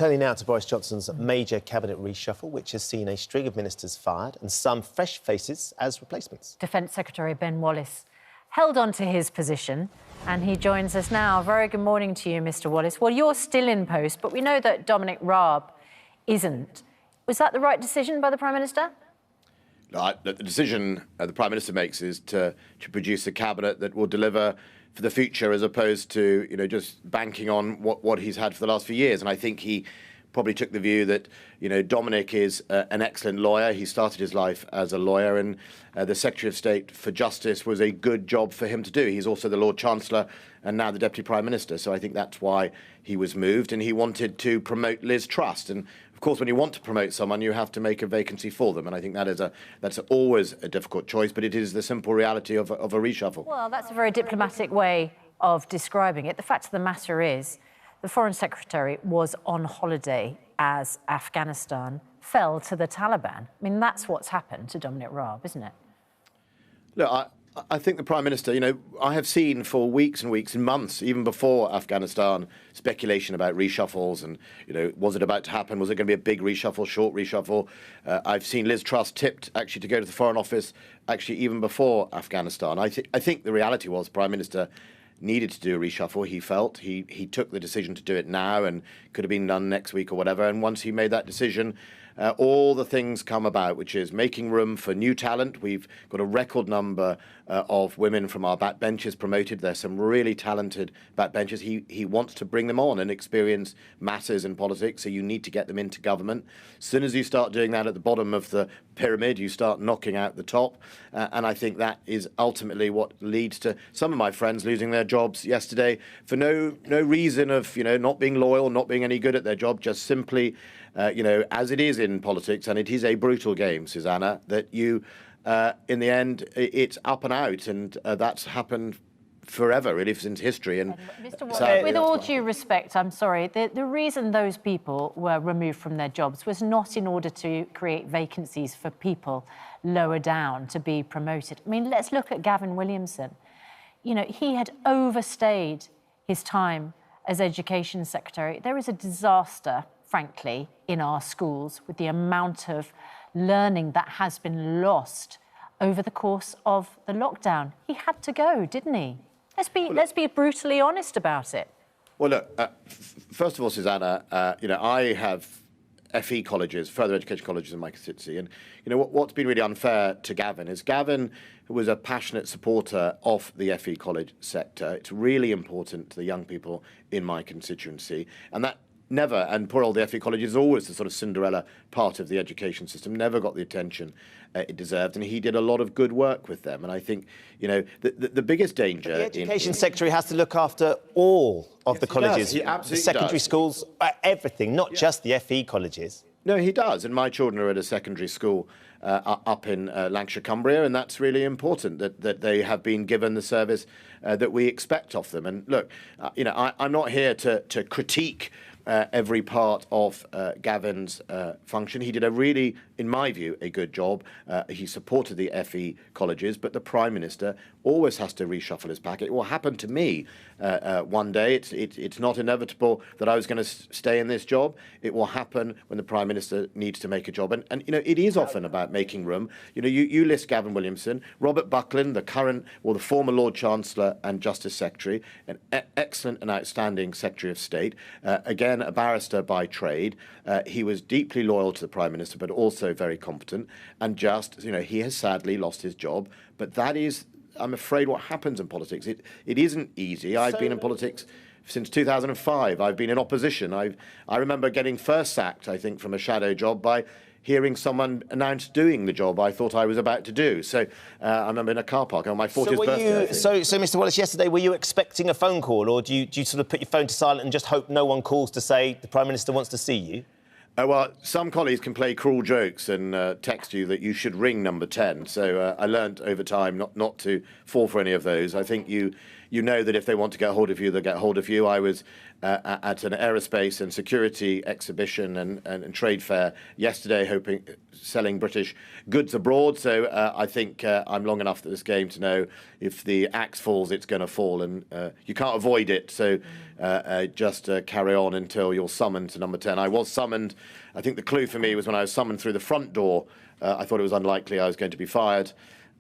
Turning now to Boris Johnson's major cabinet reshuffle, which has seen a string of ministers fired and some fresh faces as replacements. Defence Secretary Ben Wallace held on to his position, and he joins us now. Very good morning to you, Mr Wallace. Well, you're still in post, but we know that Dominic Raab isn't. Was that the right decision by the Prime Minister? No, the decision the Prime Minister makes is to produce a cabinet that will deliver for the future, as opposed to just banking on what he's had for the last few years. And I think he probably took the view that Dominic is an excellent lawyer. He started his life as a lawyer, and the Secretary of State for Justice was a good job for him to do. He's also the Lord Chancellor and now the Deputy Prime Minister. So I think that's why he was moved, and he wanted to promote Liz Truss. And of course, when you want to promote someone, you have to make a vacancy for them. And I think that's always a difficult choice, but it is the simple reality of a reshuffle. Well, that's a very diplomatic way of describing it. The fact of the matter is, the Foreign Secretary was on holiday as Afghanistan fell to the Taliban. I mean, that's what's happened to Dominic Raab, isn't it? Look, I think the Prime Minister, I have seen for weeks and weeks and months, even before Afghanistan, speculation about reshuffles and, was it about to happen? Was it going to be a big reshuffle, short reshuffle? I've seen Liz Truss tipped actually to go to the Foreign Office actually even before Afghanistan. I think the reality was the Prime Minister needed to do a reshuffle. He felt he took the decision to do it now, and could have been done next week or whatever. And once he made that decision, all the things come about, which is making room for new talent. We've got a record number of women from our backbenchers promoted. There's some really talented backbenchers. He wants to bring them on, and experience matters in politics, so you need to get them into government. As soon as you start doing that at the bottom of the pyramid, you start knocking out the top. And I think that is ultimately what leads to some of my friends losing their jobs yesterday for no reason of not being loyal, not being any good at their job, just simply as it is in politics, and it is a brutal game, Susanna, that in the end, it's up and out, and that's happened forever, really, since history. And Mr. Wallace, with all due respect, I'm sorry, the reason those people were removed from their jobs was not in order to create vacancies for people lower down to be promoted. I mean, let's look at Gavin Williamson. He had overstayed his time as Education Secretary. There is a disaster, frankly, in our schools with the amount of learning that has been lost over the course of the lockdown. He had to go, didn't he? Let's be brutally honest about it. Well, look, first of all, Susanna, I have FE colleges, further education colleges in my constituency, and what's been really unfair to Gavin is Gavin was a passionate supporter of the FE college sector. It's really important to the young people in my constituency, and that never, and poor old the FE college is always the sort of Cinderella part of the education system, never got the attention it deserved, and he did a lot of good work with them. And I think, the biggest danger... But the Education Secretary has to look after all of the colleges, the secondary schools, everything, not just the FE colleges. No, he does, and my children are at a secondary school up in Lancashire, Cumbria, and that's really important that they have been given the service that we expect of them. And look, I'm not here to critique every part of Gavin's function. He did a really, in my view, a good job. He supported the FE colleges, but the Prime Minister always has to reshuffle his pack. It will happen to me one day. It's not inevitable that I was going to stay in this job. It will happen when the Prime Minister needs to make a job. And it is often about making room. You list Gavin Williamson, Robert Buckland, the former Lord Chancellor and Justice Secretary, an excellent and outstanding Secretary of State, again, a barrister by trade. He was deeply loyal to the Prime Minister, but also very competent and just. He has sadly lost his job, but that is, I'm afraid, what happens in politics. It isn't easy. I've been in politics since 2005. I've been in opposition. I remember getting first sacked, I think, from a shadow job by hearing someone announce doing the job I thought I was about to do. So I remember in a car park on my 40th birthday. So, Mr Wallace, yesterday, were you expecting a phone call, or do you sort of put your phone to silent and just hope no one calls to say the Prime Minister wants to see you? Well, some colleagues can play cruel jokes and text you that you should ring number 10. So I learned over time not to fall for any of those. I think you you know that if they want to get hold of you, they'll get hold of you. I was at an aerospace and security exhibition and trade fair yesterday, selling British goods abroad. So I think I'm long enough at this game to know if the axe falls, it's going to fall, and you can't avoid it. So just carry on until you're summoned to number 10. I was summoned. I think the clue for me was when I was summoned through the front door. I thought it was unlikely I was going to be fired.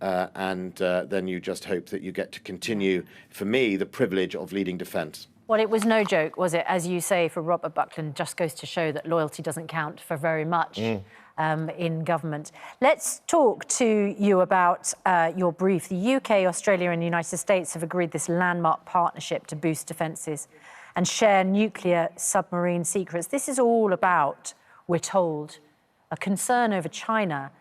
And then you just hope that you get to continue, for me, the privilege of leading defence. Well, it was no joke, was it? As you say, for Robert Buckland, just goes to show that loyalty doesn't count for very much in government. Let's talk to you about your brief. The UK, Australia and the United States have agreed this landmark partnership to boost defences and share nuclear submarine secrets. This is all about, we're told, a concern over China.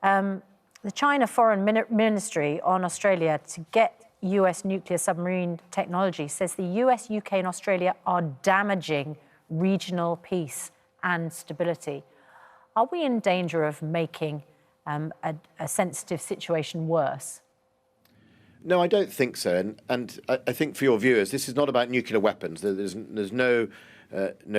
The China Foreign Ministry on Australia to get US nuclear submarine technology says the US, UK and Australia are damaging regional peace and stability. Are we in danger of making a sensitive situation worse? No, I don't think so. And I think for your viewers, this is not about nuclear weapons. There's no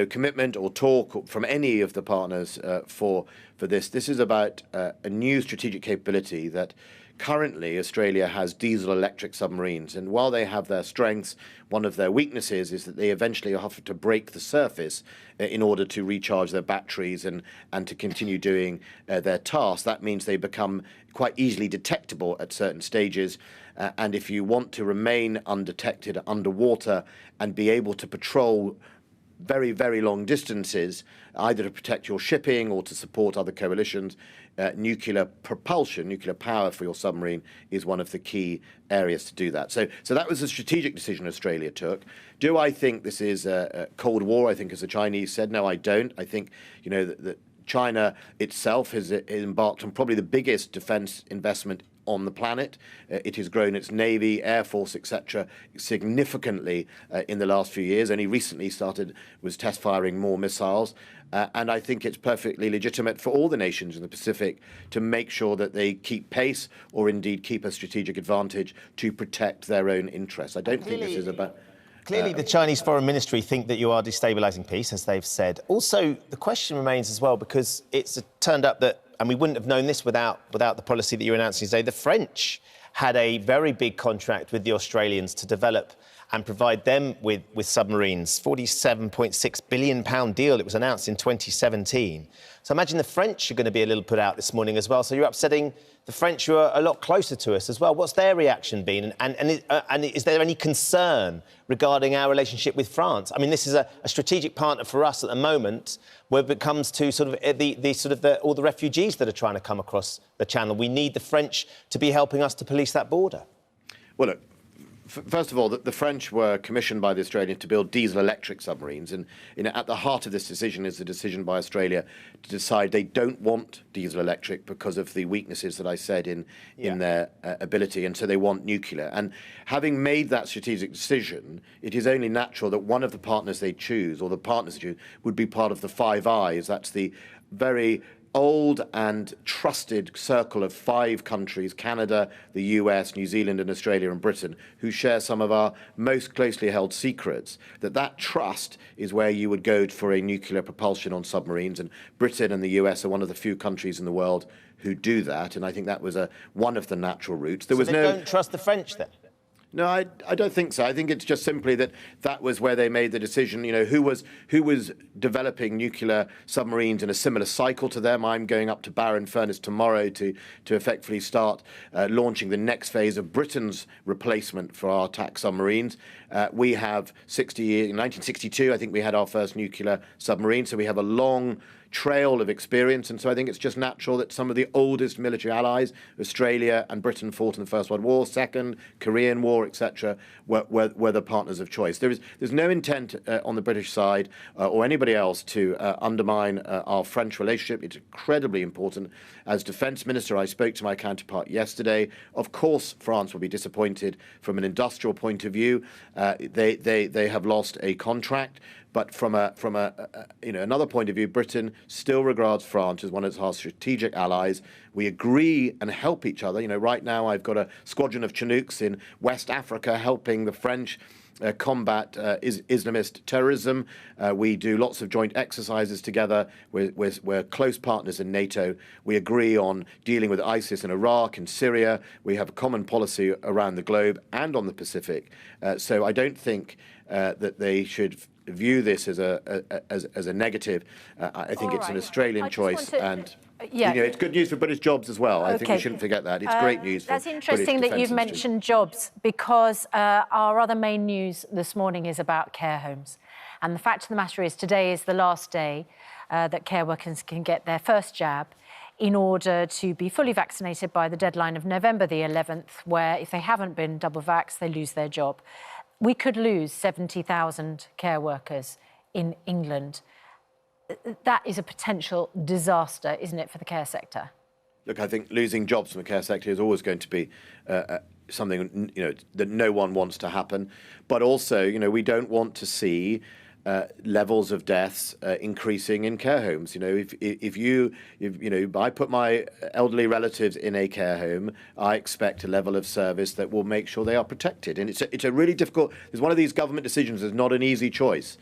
commitment or talk from any of the partners for this. This is about a new strategic capability that currently Australia has diesel-electric submarines. And while they have their strengths, one of their weaknesses is that they eventually have to break the surface in order to recharge their batteries and to continue doing their tasks. That means they become quite easily detectable at certain stages. And if you want to remain undetected underwater and be able to patrol very, very long distances, either to protect your shipping or to support other coalitions, nuclear propulsion, nuclear power for your submarine is one of the key areas to do that. So that was a strategic decision Australia took. Do I think this is a Cold War? I think, as the Chinese said, no, I don't. I think, that China itself has embarked on probably the biggest defence investment on the planet. It has grown its Navy, Air Force, etc. significantly in the last few years. Only recently was test firing more missiles. And I think it's perfectly legitimate for all the nations in the Pacific to make sure that they keep pace or indeed keep a strategic advantage to protect their own interests. I don't think this is about... Clearly, the Chinese Foreign Ministry think that you are destabilising peace, as they've said. Also, the question remains as well, because it's turned up that, and we wouldn't have known this without the policy that you're announcing today, the French had a very big contract with the Australians to develop and provide them with submarines, £47.6 billion deal. It was announced in 2017. So imagine the French are going to be a little put out this morning as well. So you're upsetting the French, who are a lot closer to us as well. What's their reaction been? And is there any concern regarding our relationship with France? I mean, this is a strategic partner for us at the moment, where it comes to sort of all the refugees that are trying to come across the channel. We need the French to be helping us to police that border. Well, look, first of all, the French were commissioned by the Australians to build diesel-electric submarines, and at the heart of this decision is the decision by Australia to decide they don't want diesel-electric because of the weaknesses that I said in their ability, and so they want nuclear. And having made that strategic decision, it is only natural that one of the partners they choose, or the partners they choose, would be part of the Five Eyes. That's the very old and trusted circle of 5 countries, Canada, the US, New Zealand and Australia and Britain, who share some of our most closely held secrets. That trust is where you would go for a nuclear propulsion on submarines, and Britain and the US are one of the few countries in the world who do that, and I think that was one of the natural routes. They don't trust the French then? No, I don't think so. I think it's just simply that was where they made the decision. Who was developing nuclear submarines in a similar cycle to them. I'm going up to Barrow Furnace tomorrow to effectively start launching the next phase of Britain's replacement for our attack submarines. We have 60 years. In 1962, I think we had our first nuclear submarine, so we have a long trail of experience, and so I think it's just natural that some of the oldest military allies, Australia and Britain, fought in the First World War, Second, Korean War, etc., were the partners of choice. There's no intent on the British side or anybody else to undermine our French relationship. It's incredibly important. As Defence Minister, I spoke to my counterpart yesterday. Of course, France will be disappointed from an industrial point of view. They have lost a contract, But from another point of view, Britain still regards France as one of our strategic allies. We agree and help each other. Right now I've got a squadron of Chinooks in West Africa helping the French combat Islamist terrorism. We do lots of joint exercises together. We're close partners in NATO. We agree on dealing with ISIS in Iraq and Syria. We have a common policy around the globe and on the Pacific. So I don't think that they should view this as a negative. I think it's an Australian choice, and it's good news for British jobs as well. I think we shouldn't forget that. It's great news for That's interesting that you've mentioned jobs, because our other main news this morning is about care homes. And the fact of the matter is today is the last day that care workers can get their first jab in order to be fully vaccinated by the deadline of November the 11th, where if they haven't been double vaxxed, they lose their job. We could lose 70,000 care workers in England. That is a potential disaster, isn't it, for the care sector? Look, I think losing jobs from the care sector is always going to be something that no one wants to happen. But also, we don't want to see levels of deaths increasing in care homes. If I put my elderly relatives in a care home, I expect a level of service that will make sure they are protected. And it's a really difficult. It's one of these government decisions. It's not an easy choice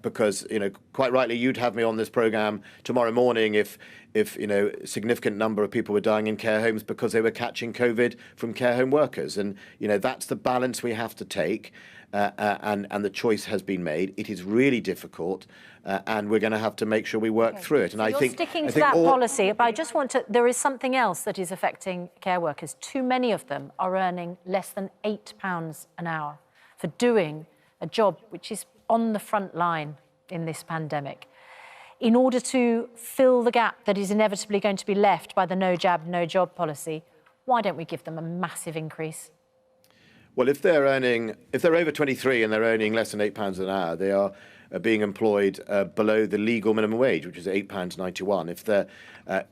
because quite rightly you'd have me on this programme tomorrow morning if a significant number of people were dying in care homes because they were catching COVID from care home workers. And that's the balance we have to take. And the choice has been made. It is really difficult, and we're going to have to make sure we work through it. And so you're sticking to that policy, but I just want to. There is something else that is affecting care workers. Too many of them are earning less than £8 an hour for doing a job which is on the front line in this pandemic. In order to fill the gap that is inevitably going to be left by the no jab, no job policy, why don't we give them a massive increase? Well, if they're over 23 and they're earning less than £8 an hour, they are being employed below the legal minimum wage, which is £8.91. If they're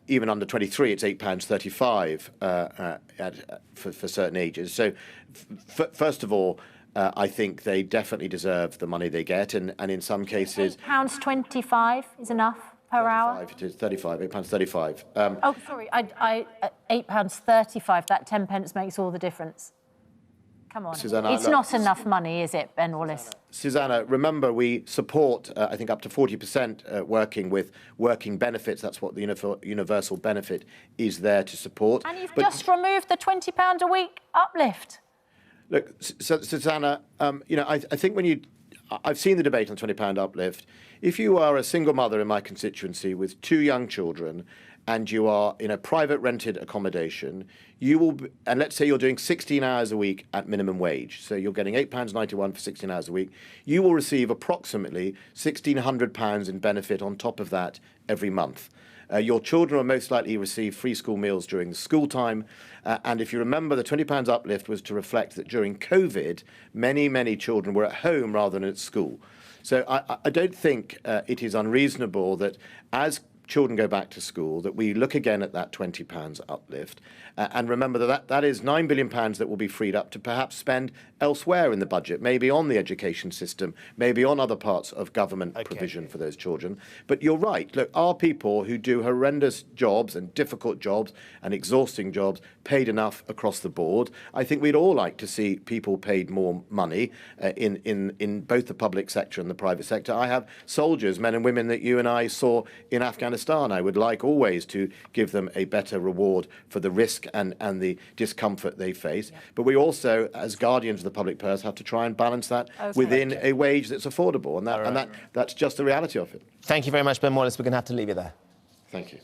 even under 23, it's £8.35 for certain ages. So, first of all, I think they definitely deserve the money they get, and in some cases, £8.25 is enough per hour. It is £8.35. Oh, sorry, £8.35. That 10 pence makes all the difference. Come on. Susanna, it's not enough money, is it, Ben Wallace? Susanna, remember we support, I think, up to 40% working with working benefits. That's what the universal benefit is there to support. And you've just removed the £20 a week uplift. Look, Susanna, I think I've seen the debate on the £20 uplift. If you are a single mother in my constituency with 2 young children and you are in a private rented accommodation, and let's say you're doing 16 hours a week at minimum wage, so you're getting £8.91 for 16 hours a week, you will receive approximately £1,600 in benefit on top of that every month. Your children will most likely receive free school meals during the school time. And if you remember, the £20 uplift was to reflect that during COVID, many, many children were at home rather than at school. So I don't think it is unreasonable that as children go back to school, that we look again at that £20 uplift. And remember that is £9 billion that will be freed up to perhaps spend elsewhere in the budget, maybe on the education system, maybe on other parts of government provision for those children. But you're right. Look, our people who do horrendous jobs and difficult jobs and exhausting jobs paid enough across the board. I think we'd all like to see people paid more money in both the public sector and the private sector. I have soldiers, men and women that you and I saw in Afghanistan. I would like always to give them a better reward for the risk and the discomfort they face. But we also, as guardians of the public purse, have to try and balance that within a wage that's affordable. And that's just the reality of it. Thank you very much, Ben Wallace. We're going to have to leave you there. Thank you.